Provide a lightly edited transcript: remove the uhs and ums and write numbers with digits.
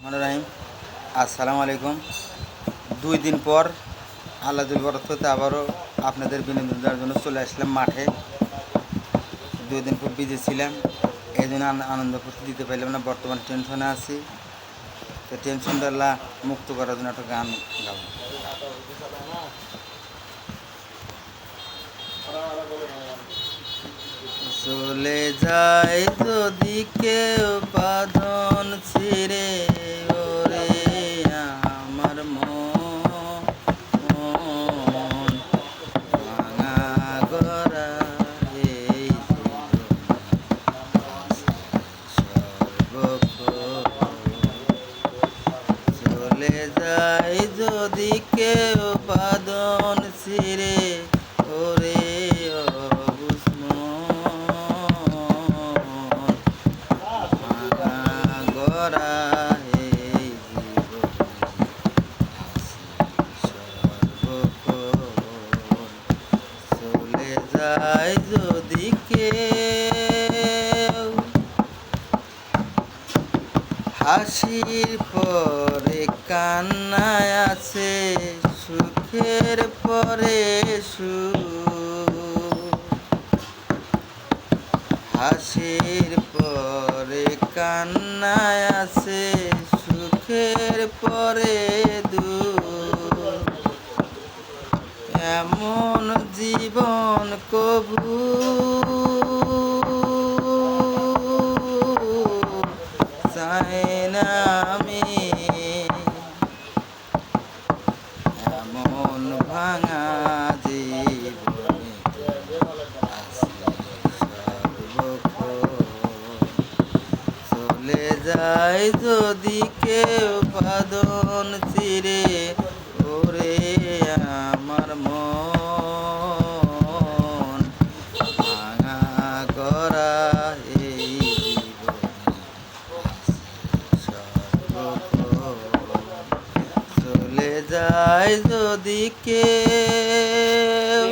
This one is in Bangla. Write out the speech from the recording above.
রাহিম আসসালামু আলাইকুম। 2 দিন পর আল্লাহর বরকত হতে আবারও আপনাদের বিনোদন দেওয়ার জন্য চলে আসলাম মাঠে। 2 দিন পর বিজি ছিলাম, এই জন্য আনন্দ ফুর্তি দিতে পারলাম না। বর্তমান টেনশনে আছি, তো টেনশনটা মুক্ত করার জন্য একটা গান গাবো। চলে যায় যদি কেউ বাঁধন ছিঁড়ে, ওরে আমার মন ভাঙা গড়া এই সর্বক্ষণ। চলে যায় যদি কেউ বাঁধন ছিঁড়ে, ওরে অবুঝ মন ভাঙা গড়া এই সর্বক্ষণ। চলে যায় যদি কেউ হাসির পরে কান্নায় আছে, সুখের পরে সুখ। হাসির পরে কান্নায় আছে, সুখের পরে দুঃখ। এমন জীবন কবু চাই না আমি, এমন ভাঙা জীবনে আছি সর্বক্ষণ। চলে যায় যদি কেউ বাঁধন চিরে, ওরে আমার মন ভাঙা গড়া এই চলে যায় যদি কেউ